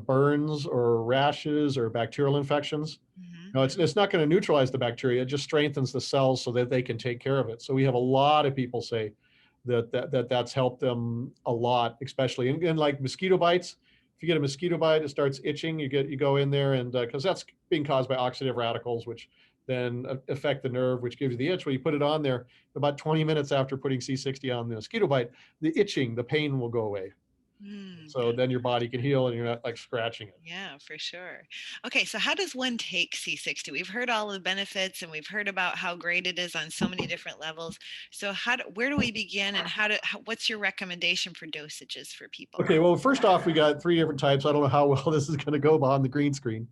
burns or rashes or bacterial infections. Hmm. No, it's not going to neutralize the bacteria. It just strengthens the cells so that they can take care of it. So we have a lot of people say that's helped them a lot, especially in like mosquito bites. If you get a mosquito bite, it starts itching. You go in there, and because that's being caused by oxidative radicals, which then affect the nerve, which gives you the itch. When you put it on there, about 20 minutes after putting C60 on the mosquito bite, the itching, the pain will go away. Mm. So then your body can heal, and you're not like scratching it. Yeah, for sure. Okay, so how does one take C60? We've heard all the benefits, and we've heard about how great it is on so many different levels. So where do we begin, and what's your recommendation for dosages for people? Okay, well, first off, we got three different types. I don't know how well this is going to go behind the green screen.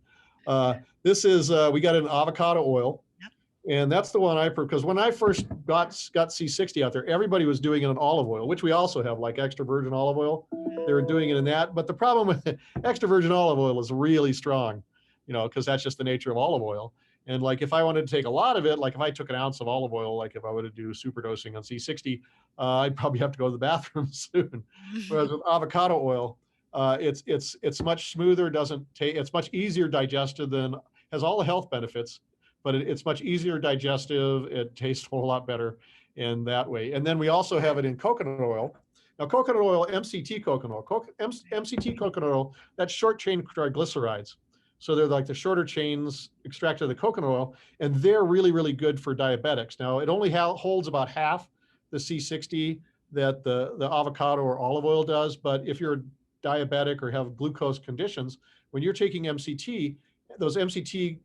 This is we got an avocado oil. Yep. And that's the one because when I first got C60 out there, everybody was doing it in olive oil, which we also have, like extra virgin olive oil. They were doing it in that. But the problem with extra virgin olive oil is really strong, because that's just the nature of olive oil. And like if I wanted to take a lot of it, like if I took an ounce of olive oil, like if I were to do super dosing on C60, I'd probably have to go to the bathroom soon. Whereas with avocado oil, it's much smoother, doesn't take, it's much easier digested than, has all the health benefits, but it's much easier digestive. It tastes a whole lot better in that way. And then we also have it in coconut oil. Now, coconut oil, MCT coconut oil, MCT coconut oil, that's short chain triglycerides. So they're like the shorter chains extracted of the coconut oil, and they're really, really good for diabetics. Now, it only holds about half the C60 that the avocado or olive oil does, but if you're diabetic or have glucose conditions, when you're taking MCT, those MCT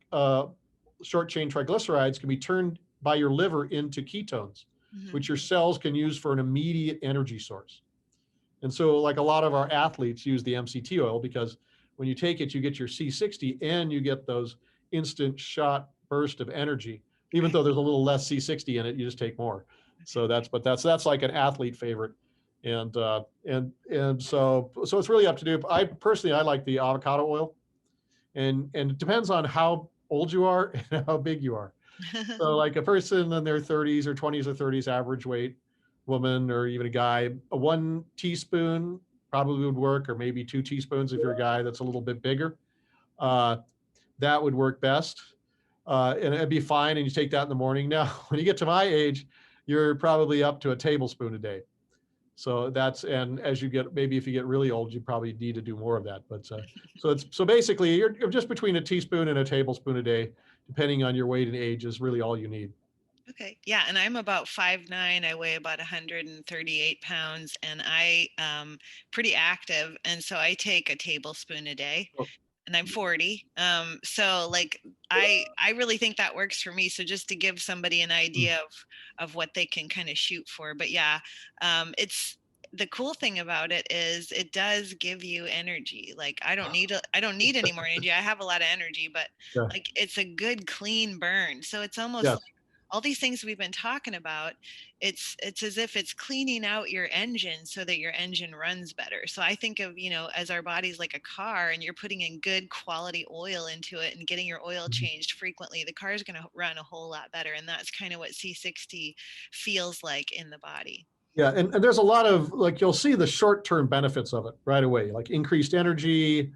short chain triglycerides can be turned by your liver into ketones, which your cells can use for an immediate energy source. And so like a lot of our athletes use the MCT oil because when you take it, you get your C60 and you get those instant shot burst of energy. Even though there's a little less C60 in it, you just take more. So that's like an athlete favorite. And so it's really up to you. I personally, I like the avocado oil, and it depends on how old you are and how big you are. So like a person in their 30s or 20s or 30s, average weight woman, or even a guy, a 1 teaspoon probably would work, or maybe 2 teaspoons if you're a guy that's a little bit bigger. That would work best. And it'd be fine. And you take that in the morning. Now, when you get to my age, you're probably up to a tablespoon a day. So and as you get, maybe if you get really old, you probably need to do more of that. But so basically you're just between a teaspoon and a tablespoon a day, depending on your weight and age, is really all you need. Okay. Yeah. And I'm about 5'9". I weigh about 138 pounds, and I pretty active. And so I take a tablespoon a day, Oh, and I'm 40. So like I really think that works for me. So just to give somebody an mm, idea of what they can kind of shoot for. But yeah, it's the cool thing about it is it does give you energy. Like I don't need any more energy. I have a lot of energy, but yeah. like it's a good clean burn. So it's almost Yes. like all these things we've been talking about, it's as if it's cleaning out your engine so that your engine runs better. So I think of, as our body's like a car, and you're putting in good quality oil into it and getting your oil Mhm. changed frequently, the car's going to run a whole lot better. And that's kind of what C60 feels like in the body. Yeah. And there's a lot of, like, you'll see the short-term benefits of it right away, like increased energy,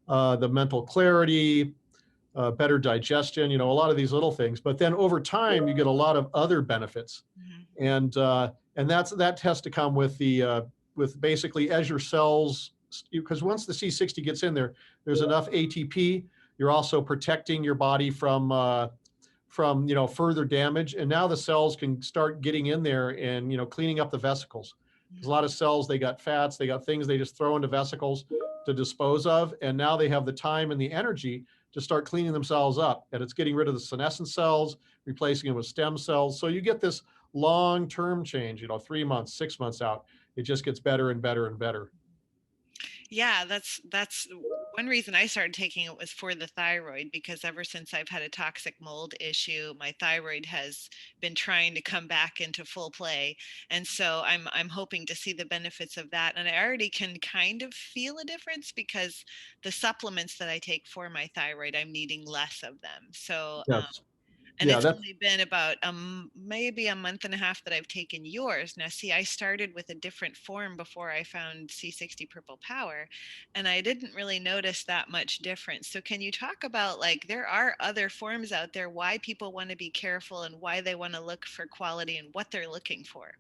the mental clarity, better digestion, a lot of these little things. But then over time, you get a lot of other benefits. Mhm. And that has to come with with basically as your cells, because once the C60 gets in there, there's enough ATP. You're also protecting your body from further damage, and now the cells can start getting in there and cleaning up the vesicles. Because a lot of cells, they got fats, they got things they just throw into vesicles to dispose of, and now they have the time and the energy to start cleaning themselves up, and it's getting rid of the senescent cells, replacing them with stem cells. So you get this long-term change, 3 months, 6 months out. It just gets better and better and better. Yeah, that's one reason I started taking it was for the thyroid, because ever since I've had a toxic mold issue, my thyroid has been trying to come back into full play. And so I'm hoping to see the benefits of that. And I already can kind of feel a difference because the supplements that I take for my thyroid, I'm needing less of them. So Yes. and Yeah, it's that's only been about maybe a month and a half that I've taken yours. Now, see, I started with a different form before I found C60 Purple Power, and I didn't really notice that much difference. So, can you talk about, like, there are other forms out there, why people want to be careful and why they want to look for quality and what they're looking for?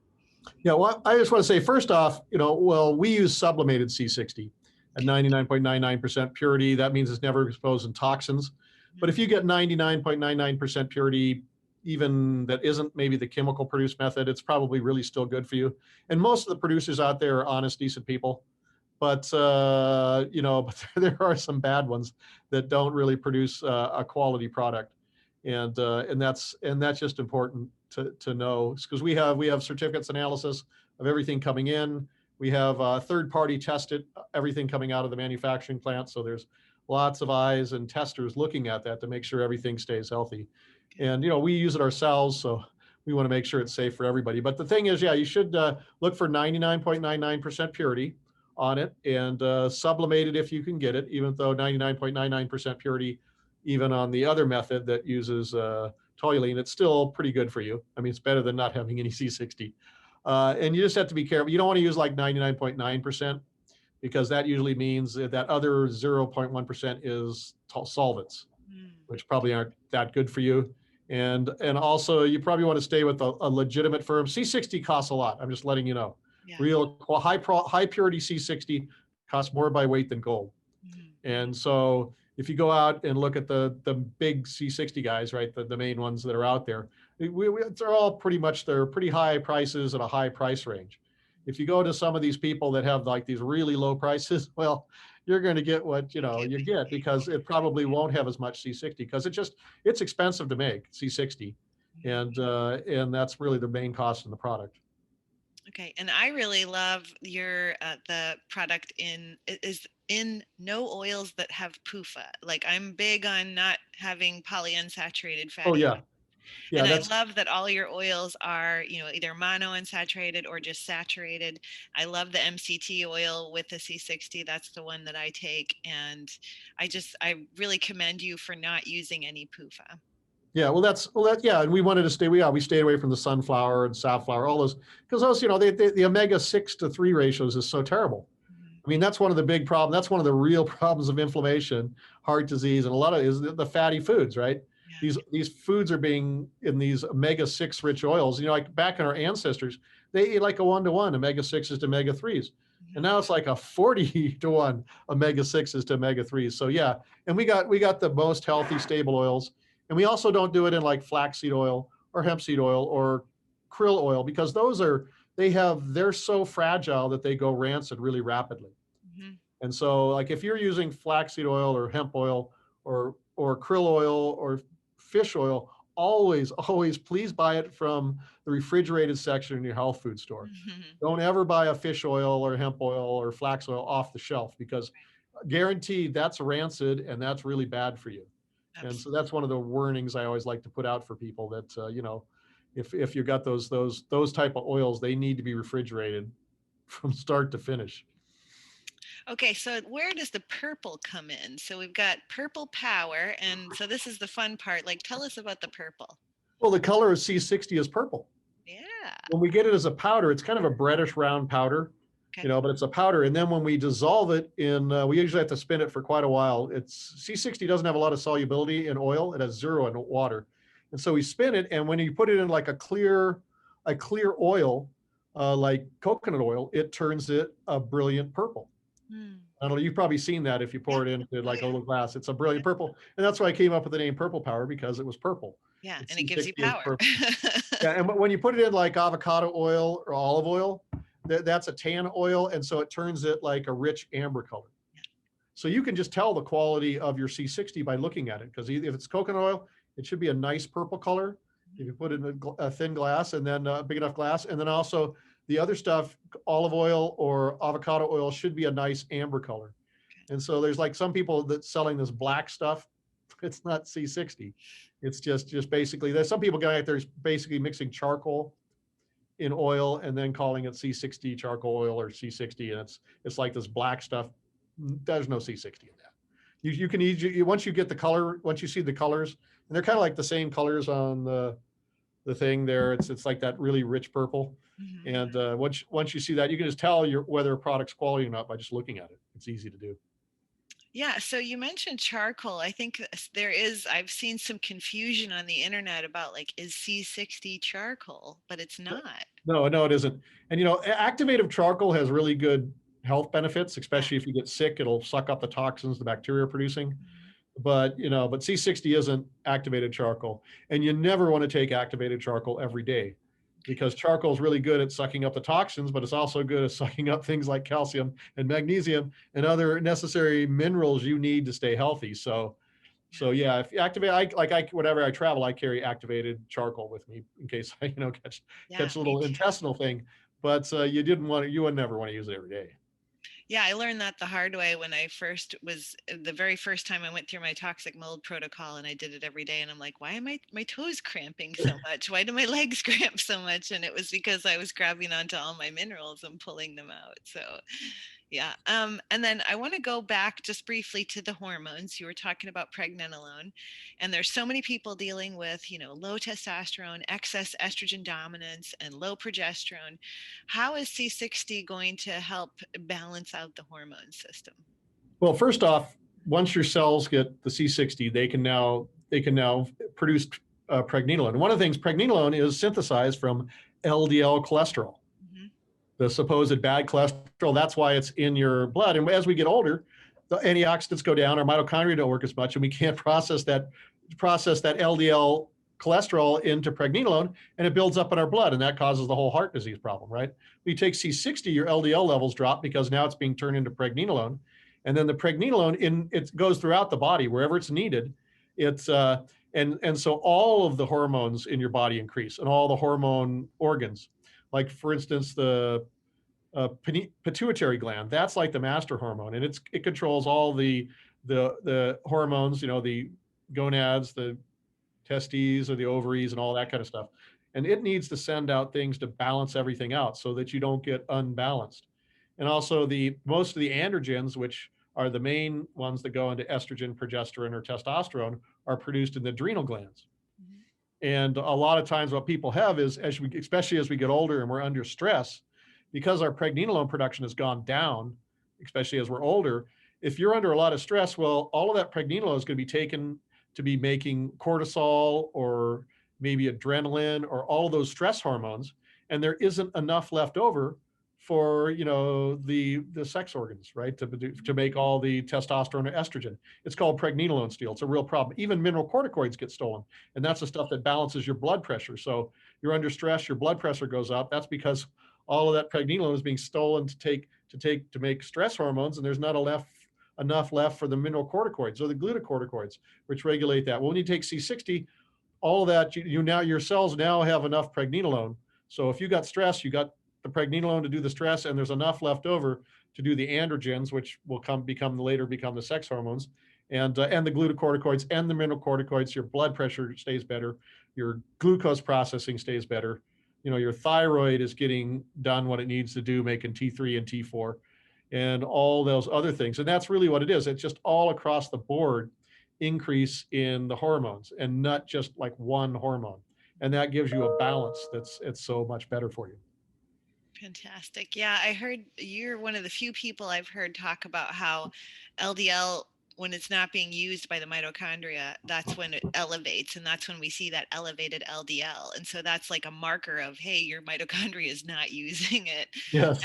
Yeah, well, I just want to say first off, well, we use sublimated C60 at Okay. 99.99% purity. That means it's never exposed in toxins. But Mhm. if you get 99.99% purity, even that isn't maybe the chemical produced method, it's probably really still good for you. And most of the producers out there are honest, decent people. But but there are some bad ones that don't really produce a quality product, and that's just important to know, because we have certificates analysis of everything coming in. We have third party tested everything coming out of the manufacturing plant, so there's lots of eyes and testers looking at that to make sure everything stays healthy. Okay. And, we use it ourselves. So we want to make sure it's safe for everybody. But the thing is, yeah, you should look for 99.99% purity on it, and sublimate it if you can get it, even though 99.99% purity, even on the other method that uses toluene, it's still pretty good for you. I mean, it's better than not having any C60. And you just have to be careful. You don't want to use like 99.9%, because that usually means that other 0.1% is solvents, which probably aren't that good for you. And also you probably want to stay with a legitimate firm. C60 costs a lot. I'm just letting you know. Yeah. Real high purity C60 costs more by weight than gold. And so if you go out and look at the big C60 guys, right, the main ones that are out there, they're all they're pretty high prices at a high price range. If you go to some of these people that have like these really low prices, well, you're going to get what you get, because it probably won't have as much C60, because it's expensive to make C60, and that's really the main cost in the product. Okay, and I really love your the product is in no oils that have PUFA. Like I'm big on not having polyunsaturated Oh fatty. yeah, yeah, And I that's love that all your oils are, either monounsaturated or just saturated. I love the MCT oil with the C60. That's the one that I take. And I really commend you for not using any PUFA. Yeah, yeah, and we wanted to we stayed away from the sunflower and safflower, all those, because those, the omega-6 to 3 ratios is so terrible. Mhm. I mean, that's one of the big problems. That's one of the real problems of inflammation, heart disease, and a lot of it is the fatty foods, right? Yeah. These foods are being in these omega-6 rich oils. Like back in our ancestors, they ate like a 1-to-1 omega-6s to omega-3s. And Mhm. now it's like a 40-to-1 omega-6s to omega-3s. So yeah, and we got the most healthy, stable oils. And we also don't do it in like flaxseed oil or hemp seed oil or krill oil, because they're so fragile that they go rancid really rapidly. Mhm. And so like if you're using flaxseed oil or hemp oil or krill oil or fish oil, always please buy it from the refrigerated section in your health food store. Mhm. Don't ever buy a fish oil or hemp oil or flax oil off the shelf, because guaranteed that's rancid and that's really bad for you. And so Absolutely. that's one of the warnings I always like to put out for people, that if you got those type of oils, they need to be refrigerated from start to finish. Okay, so where does the purple come in? So we've got purple power, and so this is the fun part. Like, tell us about the purple. Well, the color of C60 is purple. Yeah. When we get it as a powder, it's kind of a reddish round powder, Okay. but it's a powder. And then when we dissolve it we usually have to spin it for quite a while. C60 doesn't have a lot of solubility in oil. It has zero in water. And so we spin it, and when you put it in like a clear oil, like coconut oil, it turns it a brilliant purple. Hmm. I don't know, you've probably seen that if you Yeah. pour it into Oh like a yeah. little glass. It's a brilliant purple. And that's why I came up with the name purple power, because it was purple. Yeah, It's and it gives you C60 is power. purple. Yeah, and when you put it in like avocado oil or olive oil, that's a tan oil, and so it turns it like a rich amber color. Yeah. So you can just tell the quality of your C60 by looking at it, because if it's coconut oil, it should be a nice purple color. If you put it in a thin glass, and then a big enough glass, and then also the other stuff, olive oil or avocado oil, should be a nice amber color. And so there's like some people that selling this black stuff. It's not C60. It's just basically, there's some people going out there basically mixing charcoal in oil and then calling it C60 charcoal oil or C60, and it's like this black stuff. There's no C60 in that. You can once you get the color, once you see the colors, and they're kind of like the same colors on the thing there. It's like that really rich purple. Mhm. And once you see that, you can just tell whether a product's quality or not by just looking at it. It's easy to do. Yeah, so you mentioned charcoal. I think I've seen some confusion on the internet about like, is C60 charcoal? But it's not. No, it isn't. And activated charcoal has really good health benefits, Yeah. especially if you get sick, it'll suck up the toxins the bacteria are producing. Mhm. But C60 isn't activated charcoal, and you never want to take activated charcoal every day, Okay. because charcoal is really good at sucking up the toxins, but it's also good at sucking up things like calcium and magnesium and other necessary minerals you need to stay healthy. So Yeah. yeah, if you activate, whenever I travel, I carry activated charcoal with me in case I, catch Yeah, a me little too. intestinal thing. But you would never want to use it every day. Yeah, I learned that the hard way when I first was the very first time I went through my toxic mold protocol, and I did it every day, and I'm like, why am my toes cramping so much? Why do my legs cramp so much? And it was because I was grabbing onto all my minerals and pulling them out. So yeah. And then I want to go back just briefly to the hormones. You were talking about pregnenolone, and there's so many people dealing with, low testosterone, excess estrogen dominance, and low progesterone. How is C60 going to help balance out the hormone system? Well, first off, once your cells get the C60, they can now produce pregnenolone. And one of the things, pregnenolone is synthesized from LDL cholesterol, Mhm. the supposed bad cholesterol. That's why it's in your blood. And as we get older, the antioxidants go down, our mitochondria don't work as much, and we can't process that LDL cholesterol into pregnenolone, and it builds up in our blood, and that causes the whole heart disease problem, right? When you take C60, your LDL levels drop because now it's being turned into pregnenolone, and then the pregnenolone it goes throughout the body wherever it's needed. It's and so all of the hormones in your body increase, and all the hormone organs, like for instance the pituitary gland. That's like the master hormone, and it controls all the hormones. The gonads, the testes, or the ovaries, and all that kind of stuff. And it needs to send out things to balance everything out so that you don't get unbalanced. And also the most of the androgens, which are the main ones that go into estrogen, progesterone, or testosterone, are produced in the adrenal glands. Mhm. And a lot of times what people have is, especially as we get older and we're under stress, because our pregnenolone production has gone down, especially as we're older, if you're under a lot of stress, well, all of that pregnenolone is going to be taken to be making cortisol or maybe adrenaline or all of those stress hormones, and there isn't enough left over for the sex organs, right, to make all the testosterone or estrogen. It's called pregnenolone steal. It's a real problem. Even mineral corticoids get stolen, and that's the stuff that balances your blood pressure. So you're under stress, your blood pressure goes up. That's because all of that pregnenolone is being stolen to make stress hormones, and there's not enough left for the mineral corticoids or the glucocorticoids, which regulate that. Well, when you take C60, all of that, your cells now have enough pregnenolone. So if you got stress, you got the pregnenolone to do the stress, and there's enough left over to do the androgens, which will later become the sex hormones, and the glucocorticoids and the mineral corticoids. Your blood pressure stays better, your glucose processing stays better. Your thyroid is getting done what it needs to do, making T3 and T4, and all those other things. And that's really what it is. It's just all across the board increase in the hormones, and not just like one hormone. And that gives you a balance it's so much better for you. Fantastic. Yeah, I heard you're one of the few people I've heard talk about how LDL, when it's not being used by the mitochondria, that's when it elevates, and that's when we see that elevated LDL. And so that's like a marker of, hey, your mitochondria is not using it. Yes.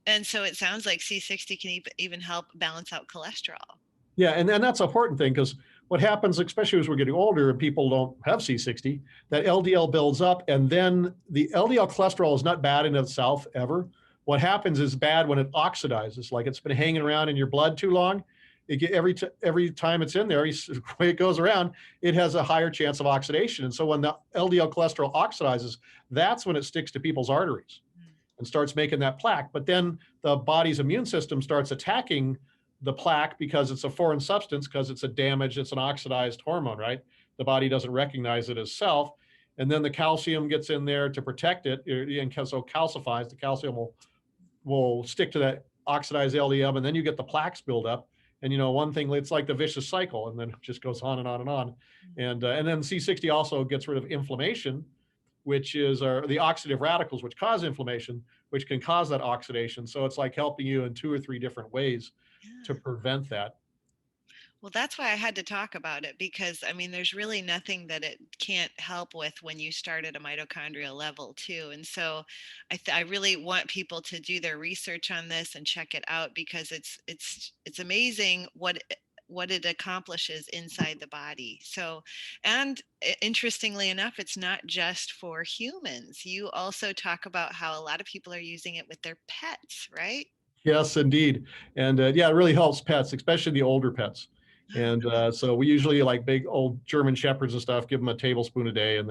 And so it sounds like C60 can even help balance out cholesterol. Yeah, and that's an important thing, because what happens, especially as we're getting older and people don't have C60, that LDL builds up, and then the LDL cholesterol is not bad in itself ever. What happens is bad when it oxidizes, like it's been hanging around in your blood too long. Every time it's in there, the way it goes around, it has a higher chance of oxidation. And so when the LDL cholesterol oxidizes, that's when it sticks to people's arteries and starts making that plaque. But then the body's immune system starts attacking the plaque because it's a foreign substance, because it's an oxidized hormone, right? The body doesn't recognize it as self. And then the calcium gets in there to protect it, and so calcifies. The calcium will stick to that oxidized LDL, and then you get the plaques build up. And one thing, it's like the vicious cycle, and then it just goes on and on and on. And then C60 also gets rid of inflammation, which is the oxidative radicals, which cause inflammation, which can cause that oxidation. So it's like helping you in 2 or 3 different ways to Yeah. prevent that. Well, that's why I had to talk about it, because I mean, there's really nothing that it can't help with when you start at a mitochondrial level too. And so I really want people to do their research on this and check it out, because it's amazing what it accomplishes inside the body. So, and interestingly enough, it's not just for humans. You also talk about how a lot of people are using it with their pets, right? Yes, indeed. And yeah, it really helps pets, especially the older pets. Oh, And so we usually, like big old German shepherds and stuff, give them a tablespoon a day, and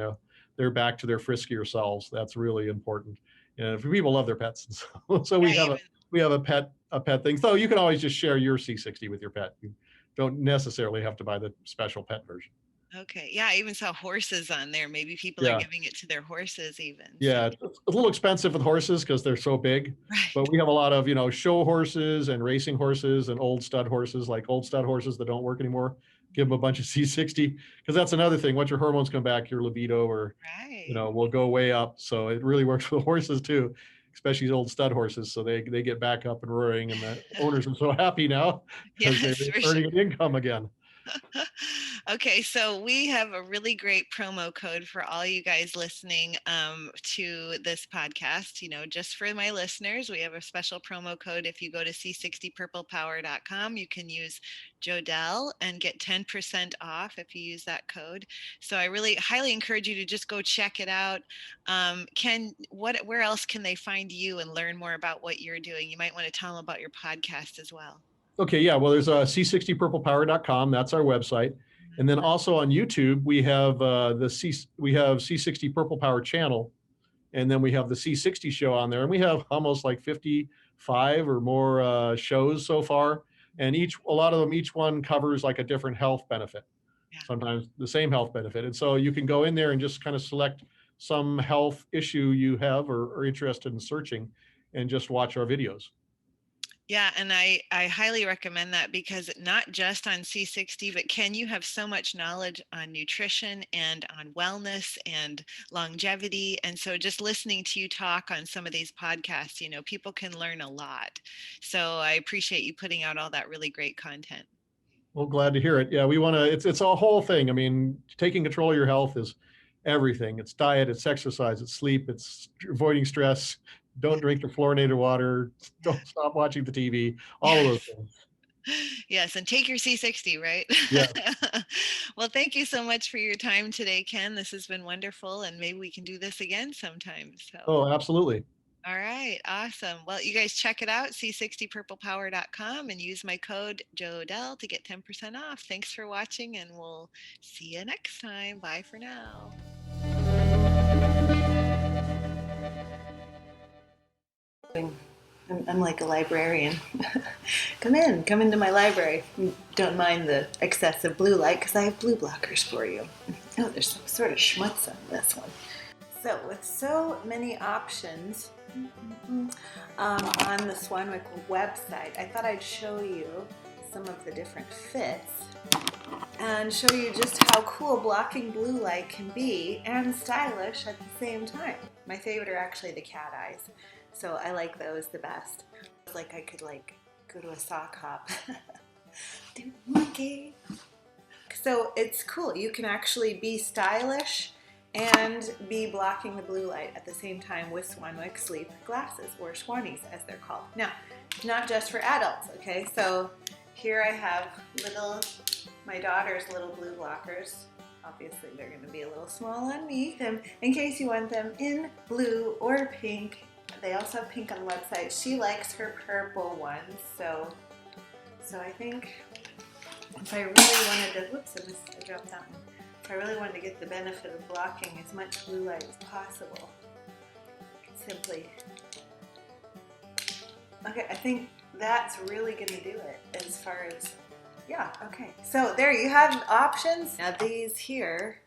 they're back to their friskier selves. That's really important. And people love their pets. So Yeah, even we have a pet thing. So you can always just share your C60 with your pet. You don't necessarily have to buy the special pet version. okay. Yeah, I even saw horses on there. Maybe people are Yeah. giving it to their horses even. So Yeah, it's a little expensive with horses because they're so big, but right. we have a lot of, show horses and racing horses and old stud horses, like old stud horses that don't work anymore. Give them a bunch of C60 because that's another thing. Once your hormones come back, your libido or, Right. will go way up. So it really works for the horses too, especially old stud horses. So they get back up and roaring, and the owners are so happy now because they're Yes, for sure. earning an income again. Okay, so we have a really great promo code for all you guys listening to this podcast. Just for my listeners, we have a special promo code. If you go to c60purplepower.com, you can use Jodelle and get 10% off if you use that code. So I really highly encourage you to just go check it out. Where else can they find you and learn more about what you're doing? You might want to tell them about your podcast as well. Okay, yeah. Well, there's c60purplepower.com. That's our website. And then also on YouTube, we have we have C60 Purple Power channel, and then we have the C60 show on there, and we have almost like 55 or more shows so far, and a lot of them, each one covers like a different health benefit, Yeah. sometimes the same health benefit, and so you can go in there and just kind of select some health issue you have or are interested in searching, and just watch our videos. Yeah, and I highly recommend that because not just on C60, but Ken, you have so much knowledge on nutrition and on wellness and longevity. And so just listening to you talk on some of these podcasts, people can learn a lot. So I appreciate you putting out all that really great content. Well, glad to hear it. Yeah, we want to, it's a whole thing. I mean, taking control of your health is everything. It's diet, it's exercise, it's sleep, it's avoiding stress. Don't drink the fluorinated water. Don't stop watching the TV. All of those Yes. things. Yes, and take your C60, right? Yeah. Well, thank you so much for your time today, Ken. This has been wonderful, and maybe we can do this again sometime. So, Oh, absolutely. all right, awesome. Well, you guys check it out, c60purplepower.com, and use my code Jodelle to get 10% off. Thanks for watching, and we'll see you next time. Bye for now. I'm like a librarian. Come into my library. Don't mind the excessive blue light because I have blue blockers for you. Oh, there's some sort of schmutz on this one. So with so many options on the Swanwick website, I thought I'd show you some of the different fits and show you just how cool blocking blue light can be and stylish at the same time. My favorite are actually the cat eyes. So I like those the best. It's like I could go to a sock hop. So it's cool. You can actually be stylish and be blocking the blue light at the same time with Swanwick sleep glasses, or Swannies as they're called. Now, not just for adults, okay? So here I have my daughter's little blue blockers. Obviously they're gonna be a little small on me. In case you want them in blue or pink. They also have pink on the website. She likes her purple ones, so I think if I really wanted to, whoops, I dropped that one. If I really wanted to get the benefit of blocking as much blue light as possible, simply, okay, I think that's really gonna do it as far as, yeah, okay. So there you have options. Now these here,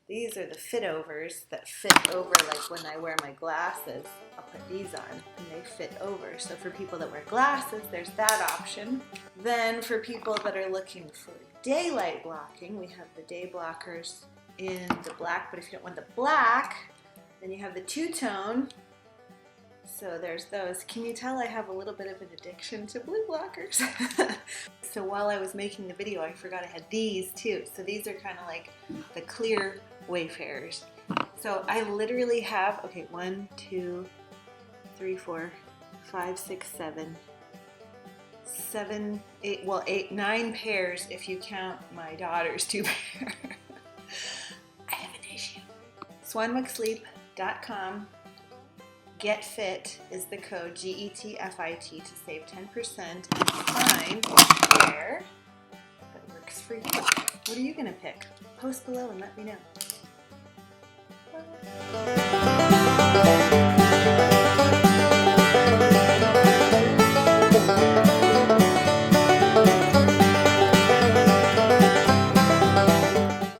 these are the fit overs that fit over, like when I wear my glasses, I'll put these on and they fit over. So for people that wear glasses, there's that option. Then for people that are looking for daylight blocking, we have the day blockers in the black, but if you don't want the black, then you have the two-tone. So there's those. Can you tell I have a little bit of an addiction to blue blockers? So while I was making the video, I forgot I had these too. So these are kind of like the clear Wayfarers. So I literally have, okay, 1, 2, 3, 4, 5, 6, 7, 8, well, 8, 9 pairs if you count my daughter's 2 pair. I have an issue. SwanwickSleep.com. Get Fit is the code, GETFIT, to save 10% and find a pair that works for you. What are you gonna pick? Post below and let me know.